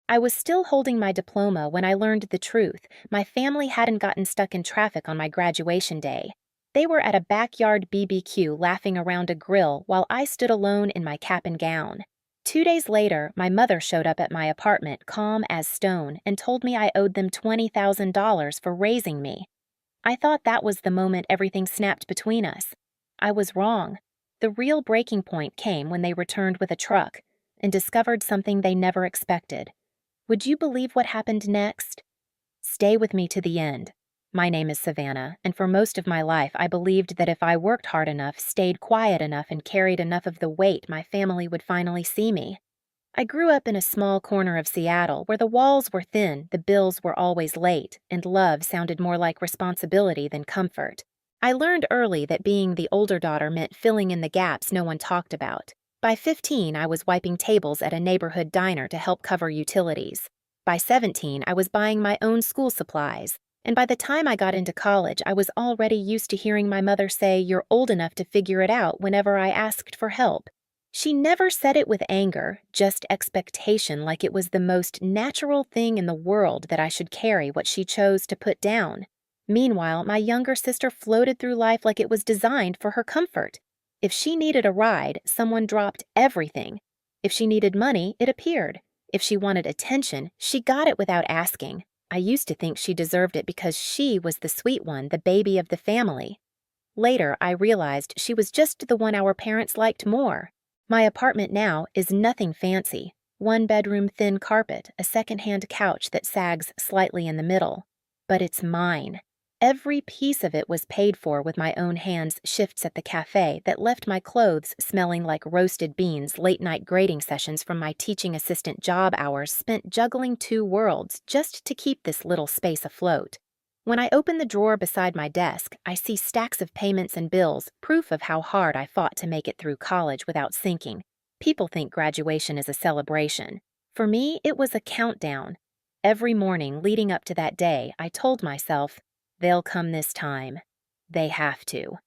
I was still holding my diploma when I learned the truth. My family hadn't gotten stuck in traffic on my graduation day. They were at a backyard BBQ laughing around a grill while I stood alone in my cap and gown. 2 days later, my mother showed up at my apartment, calm as stone, and told me I owed them $20,000 for raising me. I thought that was the moment everything snapped between us. I was wrong. The real breaking point came when they returned with a truck and discovered something they never expected. Would you believe what happened next? Stay with me to the end. My name is Savannah, and for most of my life I believed that if I worked hard enough, stayed quiet enough, and carried enough of the weight, my family would finally see me. I grew up in a small corner of Seattle where the walls were thin, the bills were always late, and love sounded more like responsibility than comfort. I learned early that being the older daughter meant filling in the gaps no one talked about. By 15, I was wiping tables at a neighborhood diner to help cover utilities. By 17, I was buying my own school supplies. And by the time I got into college, I was already used to hearing my mother say, "You're old enough to figure it out," whenever I asked for help. She never said it with anger, just expectation, like it was the most natural thing in the world that I should carry what she chose to put down. Meanwhile, my younger sister floated through life like it was designed for her comfort. If she needed a ride, someone dropped everything. If she needed money, it appeared. If she wanted attention, she got it without asking. I used to think she deserved it because she was the sweet one, the baby of the family. Later, I realized she was just the one our parents liked more. My apartment now is nothing fancy. One bedroom thin carpet, a secondhand couch that sags slightly in the middle. But it's mine. Every piece of it was paid for with my own hands, shifts at the cafe that left my clothes smelling like roasted beans, late-night grading sessions from my teaching assistant job hours spent juggling two worlds just to keep this little space afloat. When I open the drawer beside my desk, I see stacks of payments and bills, proof of how hard I fought to make it through college without sinking. People think graduation is a celebration. For me, it was a countdown. Every morning leading up to that day, I told myself, they'll come this time. They have to.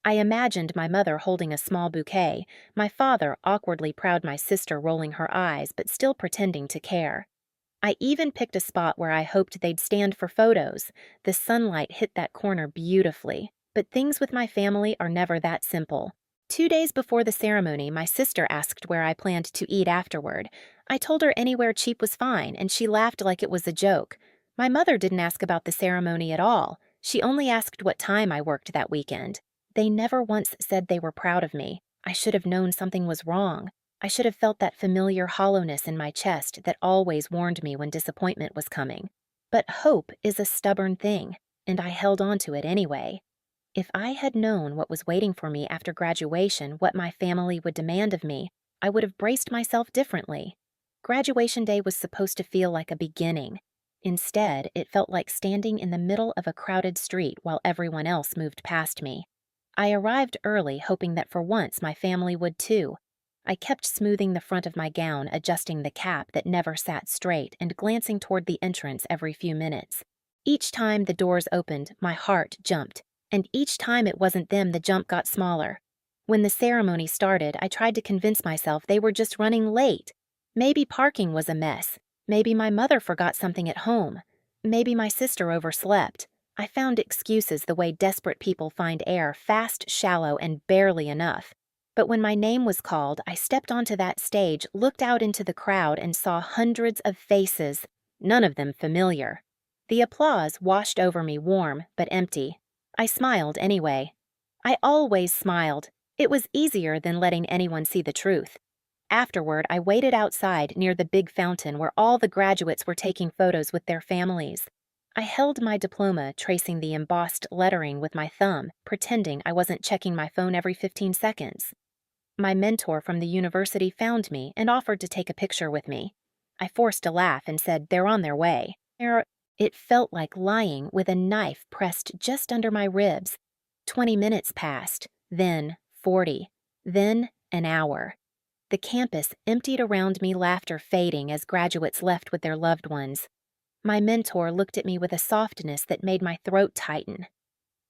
I imagined my mother holding a small bouquet, my father awkwardly proud, my sister rolling her eyes but still pretending to care. I even picked a spot where I hoped they'd stand for photos. The sunlight hit that corner beautifully, but things with my family are never that simple. 2 days before the ceremony, my sister asked where I planned to eat afterward. I told her anywhere cheap was fine, and she laughed like it was a joke. My mother didn't ask about the ceremony at all. She only asked what time I worked that weekend. They never once said they were proud of me. I should have known something was wrong. I should have felt that familiar hollowness in my chest that always warned me when disappointment was coming. But hope is a stubborn thing, and I held on to it anyway. If I had known what was waiting for me after graduation, what my family would demand of me, I would have braced myself differently. Graduation day was supposed to feel like a beginning. Instead, it felt like standing in the middle of a crowded street while everyone else moved past me. I arrived early, hoping that for once my family would too. I kept smoothing the front of my gown, adjusting the cap that never sat straight, and glancing toward the entrance every few minutes. Each time the doors opened, my heart jumped, and each time it wasn't them, the jump got smaller. When the ceremony started, I tried to convince myself they were just running late. Maybe parking was a mess. Maybe my mother forgot something at home. Maybe my sister overslept. I found excuses the way desperate people find air, fast, shallow, and barely enough. But when my name was called, I stepped onto that stage, looked out into the crowd, and saw hundreds of faces, none of them familiar. The applause washed over me, warm but empty. I smiled anyway. I always smiled. It was easier than letting anyone see the truth. Afterward, I waited outside near the big fountain where all the graduates were taking photos with their families. I held my diploma, tracing the embossed lettering with my thumb, pretending I wasn't checking my phone every 15 seconds. My mentor from the university found me and offered to take a picture with me. I forced a laugh and said, "They're on their way." It felt like lying with a knife pressed just under my ribs. 20 minutes passed, then 40, then an hour. The campus emptied around me, laughter fading as graduates left with their loved ones. My mentor looked at me with a softness that made my throat tighten.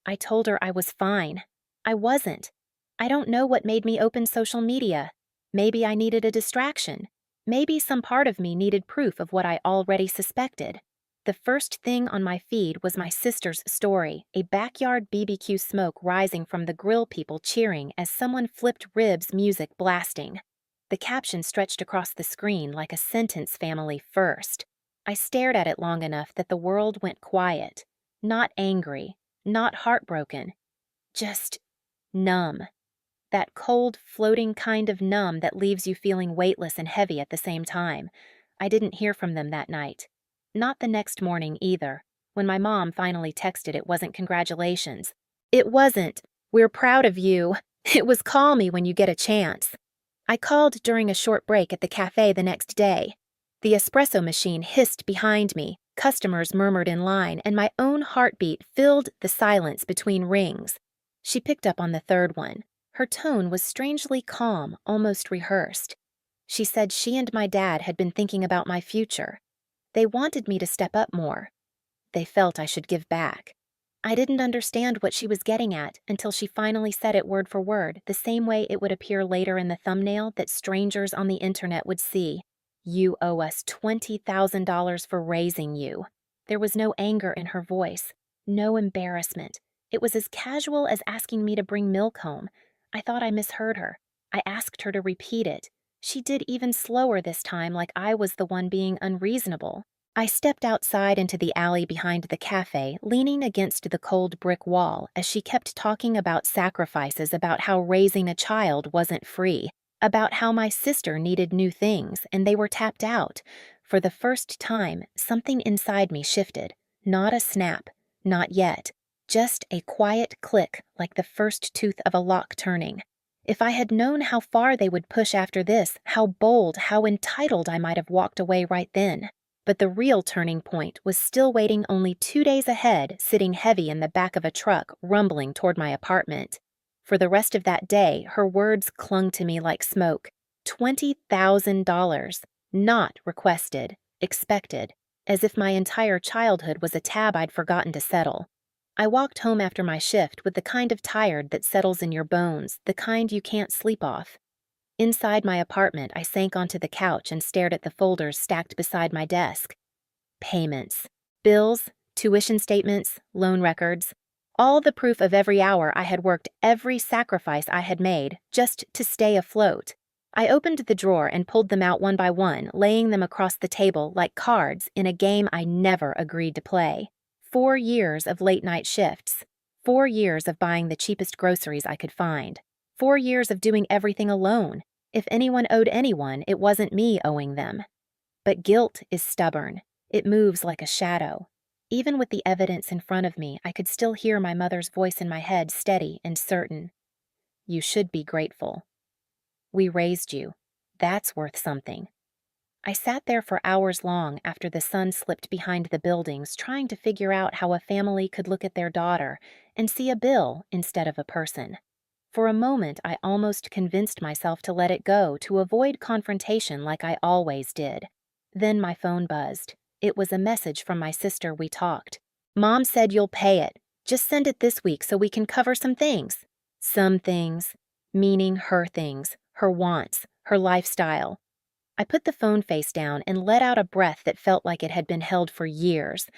I told her I was fine. I wasn't. I don't know what made me open social media. Maybe I needed a distraction. Maybe some part of me needed proof of what I already suspected. The first thing on my feed was my sister's story, a backyard BBQ smoke rising from the grill, people cheering as someone flipped ribs, music blasting. The caption stretched across the screen like a sentence, family first. I stared at it long enough that the world went quiet. Not angry, not heartbroken, just numb. That cold, floating kind of numb that leaves you feeling weightless and heavy at the same time. I didn't hear from them that night. Not the next morning either. When my mom finally texted, it wasn't congratulations. It wasn't, "We're proud of you." It was, "Call me when you get a chance." I called during a short break at the cafe the next day. The espresso machine hissed behind me, customers murmured in line, and my own heartbeat filled the silence between rings. She picked up on the third one. Her tone was strangely calm, almost rehearsed. She said she and my dad had been thinking about my future. They wanted me to step up more. They felt I should give back. I didn't understand what she was getting at until she finally said it word for word, the same way it would appear later in the thumbnail that strangers on the internet would see. "You owe us $20,000 for raising you." There was no anger in her voice, no embarrassment. It was as casual as asking me to bring milk home. I thought I misheard her. I asked her to repeat it. She did even slower this time, like I was the one being unreasonable. I stepped outside into the alley behind the cafe, leaning against the cold brick wall as she kept talking about sacrifices, about how raising a child wasn't free, about how my sister needed new things and they were tapped out. For the first time, something inside me shifted. Not a snap, not yet. Just a quiet click, like the first tooth of a lock turning. If I had known how far they would push after this, how bold, how entitled I might have walked away right then. But the real turning point was still waiting only 2 days ahead, sitting heavy in the back of a truck, rumbling toward my apartment. For the rest of that day, her words clung to me like smoke. $20,000. Not requested, expected, as if my entire childhood was a tab I'd forgotten to settle. I walked home after my shift with the kind of tired that settles in your bones, the kind you can't sleep off. Inside my apartment, I sank onto the couch and stared at the folders stacked beside my desk. Payments. Bills, tuition statements, loan records. All the proof of every hour I had worked, every sacrifice I had made, just to stay afloat. I opened the drawer and pulled them out one by one, laying them across the table like cards in a game I never agreed to play. 4 years of late-night shifts. 4 years of buying the cheapest groceries I could find. 4 years of doing everything alone. If anyone owed anyone, it wasn't me owing them. But guilt is stubborn. It moves like a shadow. Even with the evidence in front of me, I could still hear my mother's voice in my head, steady and certain. "You should be grateful. We raised you. That's worth something." I sat there for hours long after the sun slipped behind the buildings, trying to figure out how a family could look at their daughter and see a bill instead of a person. For a moment, I almost convinced myself to let it go, to avoid confrontation like I always did. Then my phone buzzed. It was a message from my sister. We talked. "Mom said you'll pay it. Just send it this week so we can cover some things." Some things, meaning her things, her wants, her lifestyle. I put the phone face down and let out a breath that felt like it had been held for years.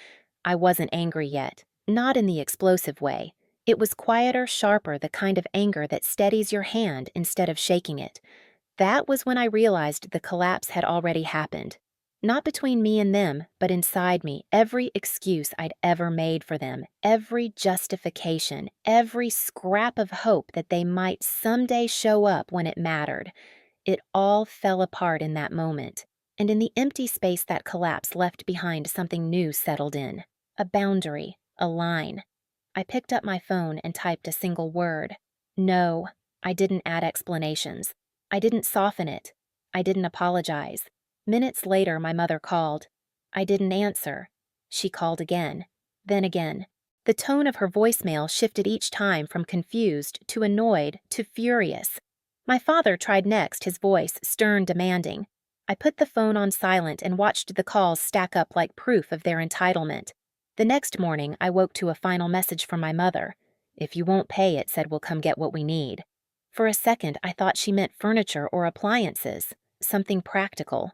I wasn't angry yet, not in the explosive way. It was quieter, sharper, the kind of anger that steadies your hand instead of shaking it. That was when I realized the collapse had already happened. Not between me and them, but inside me, every excuse I'd ever made for them, every justification, every scrap of hope that they might someday show up when it mattered. It all fell apart in that moment, and in the empty space that collapse left behind, something new settled in. A boundary, a line. I picked up my phone and typed a single word. No, I didn't add explanations. I didn't soften it. I didn't apologize. Minutes later, my mother called. I didn't answer. She called again, then again. The tone of her voicemail shifted each time from confused to annoyed to furious. My father tried next, his voice stern, demanding. I put the phone on silent and watched the calls stack up like proof of their entitlement. The next morning, I woke to a final message from my mother. "If you won't pay it," said, "we'll come get what we need." For a second, I thought she meant furniture or appliances, something practical.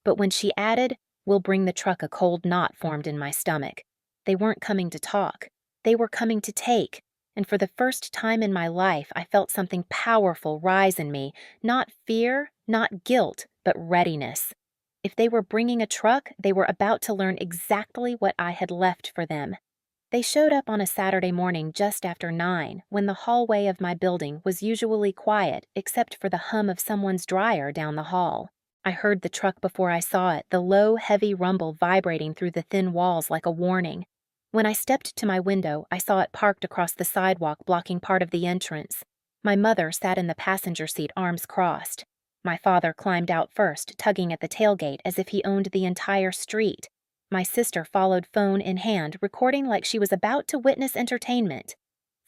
But when she added, "We'll bring the truck," a cold knot formed in my stomach. They weren't coming to talk. They were coming to take. And for the first time in my life, I felt something powerful rise in me. Not fear, not guilt, but readiness. If they were bringing a truck, they were about to learn exactly what I had left for them. They showed up on a Saturday morning just after 9, when the hallway of my building was usually quiet except for the hum of someone's dryer down the hall. I heard the truck before I saw it, the low, heavy rumble vibrating through the thin walls like a warning. When I stepped to my window, I saw it parked across the sidewalk, blocking part of the entrance. My mother sat in the passenger seat, arms crossed. My father climbed out first, tugging at the tailgate as if he owned the entire street. My sister followed, phone in hand, recording like she was about to witness entertainment.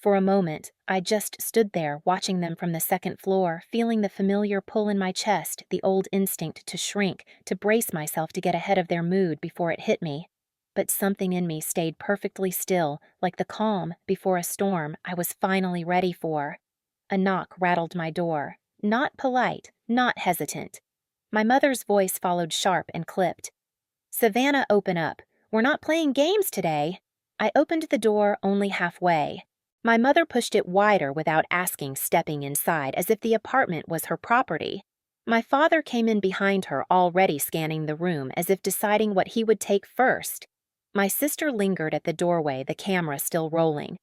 For a moment, I just stood there, watching them from the second floor, feeling the familiar pull in my chest, the old instinct to shrink, to brace myself to get ahead of their mood before it hit me. But something in me stayed perfectly still, like the calm before a storm I was finally ready for. A knock rattled my door. Not polite, not hesitant. My mother's voice followed, sharp and clipped. "Savannah, open up. We're not playing games today." I opened the door only halfway. My mother pushed it wider without asking, stepping inside as if the apartment was her property. My father came in behind her, already scanning the room as if deciding what he would take first. My sister lingered at the doorway, the camera still rolling.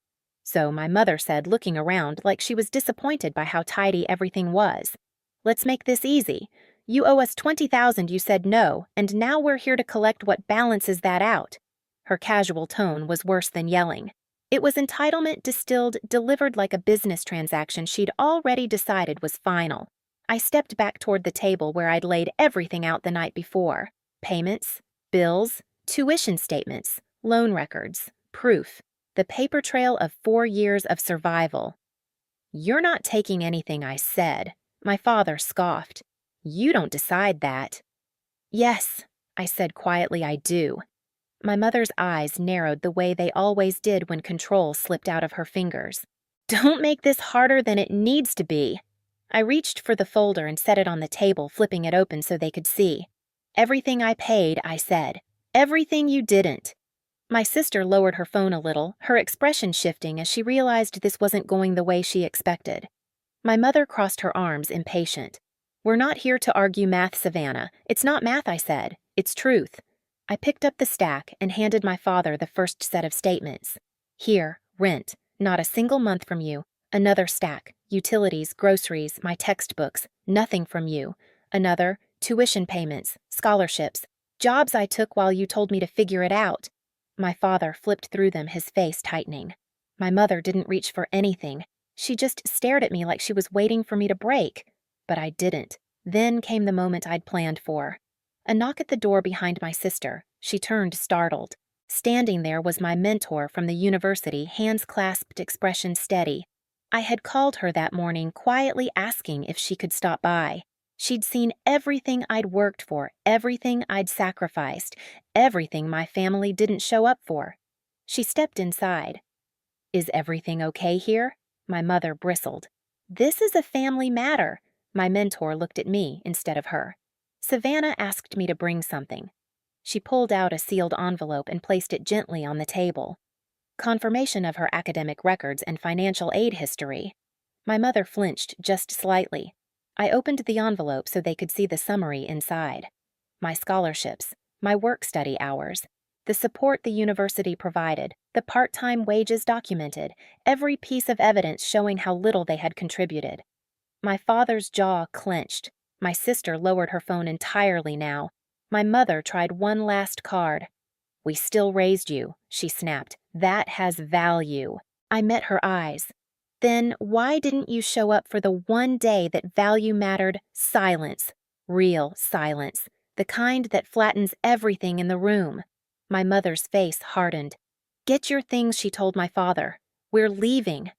So my mother said, looking around like she was disappointed by how tidy everything was, "Let's make this easy. You owe us $20,000, you said no, and now we're here to collect what balances that out." Her casual tone was worse than yelling. It was entitlement distilled, delivered like a business transaction she'd already decided was final. I stepped back toward the table where I'd laid everything out the night before. Payments, bills, tuition statements, loan records, proof, the paper trail of 4 years of survival. "You're not taking anything I said," my father scoffed. "You don't decide that." "Yes," I said quietly, "I do." My mother's eyes narrowed the way they always did when control slipped out of her fingers. "Don't make this harder than it needs to be." I reached for the folder and set it on the table, flipping it open so they could see. "Everything I paid," I said. "Everything you didn't." My sister lowered her phone a little, her expression shifting as she realized this wasn't going the way she expected. My mother crossed her arms, impatient. "We're not here to argue math, Savannah. It's not math," I said. "It's truth." I picked up the stack and handed my father the first set of statements. "Here, rent. Not a single month from you. Another stack. Utilities, groceries, my textbooks. Nothing from you. Another, tuition payments, scholarships, jobs I took while you told me to figure it out." My father flipped through them, his face tightening. My mother didn't reach for anything. She just stared at me like she was waiting for me to break. But I didn't. Then came the moment I'd planned for. A knock at the door behind my sister. She turned, startled. Standing there was my mentor from the university, hands clasped, expression steady. I had called her that morning, quietly asking if she could stop by. She'd seen everything I'd worked for, everything I'd sacrificed, everything my family didn't show up for. She stepped inside. "Is everything okay here?" My mother bristled. "This is a family matter." My mentor looked at me instead of her. "Savannah asked me to bring something." She pulled out a sealed envelope and placed it gently on the table. Confirmation of her academic records and financial aid history. My mother flinched just slightly. I opened the envelope so they could see the summary inside. My scholarships, my work-study hours, the support the university provided, the part-time wages documented, every piece of evidence showing how little they had contributed. My father's jaw clenched. My sister lowered her phone entirely now. My mother tried one last card. "We still raised you," she snapped. "That has value." I met her eyes. "Then why didn't you show up for the one day that value mattered? Silence. Real silence. The kind that flattens everything in the room." My mother's face hardened. "Get your things," she told my father. "We're leaving."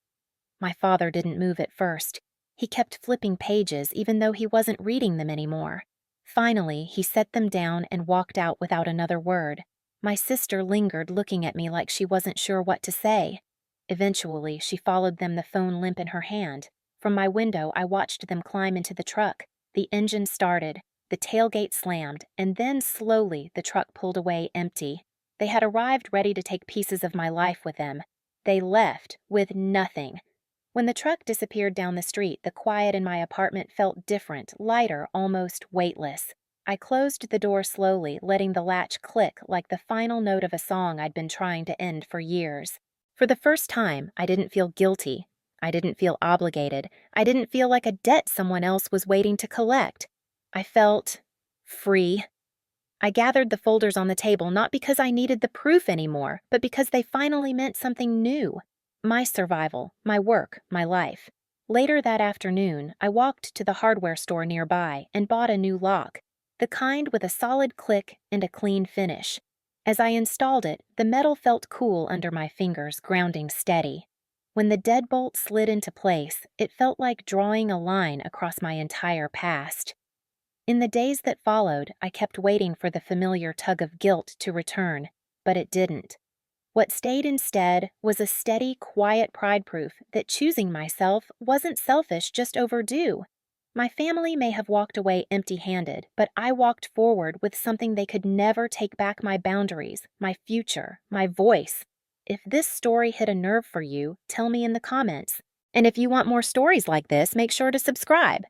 My father didn't move at first. He kept flipping pages even though he wasn't reading them anymore. Finally, he set them down and walked out without another word. My sister lingered, looking at me like she wasn't sure what to say. Eventually, she followed them, the phone limp in her hand. From my window, I watched them climb into the truck. The engine started. The tailgate slammed, and then slowly the truck pulled away empty. They had arrived ready to take pieces of my life with them. They left with nothing. When the truck disappeared down the street, the quiet in my apartment felt different, lighter, almost weightless. I closed the door slowly, letting the latch click like the final note of a song I'd been trying to end for years. For the first time, I didn't feel guilty. I didn't feel obligated. I didn't feel like a debt someone else was waiting to collect. I felt free. I gathered the folders on the table not because I needed the proof anymore, but because they finally meant something new. My survival, my work, my life. Later that afternoon, I walked to the hardware store nearby and bought a new lock, the kind with a solid click and a clean finish. As I installed it, the metal felt cool under my fingers, grounding steady. When the deadbolt slid into place, it felt like drawing a line across my entire past. In the days that followed, I kept waiting for the familiar tug of guilt to return, but it didn't. What stayed instead was a steady, quiet pride proof that choosing myself wasn't selfish, just overdue. My family may have walked away empty-handed, but I walked forward with something they could never take back: my boundaries, my future, my voice. If this story hit a nerve for you, tell me in the comments. And if you want more stories like this, make sure to subscribe.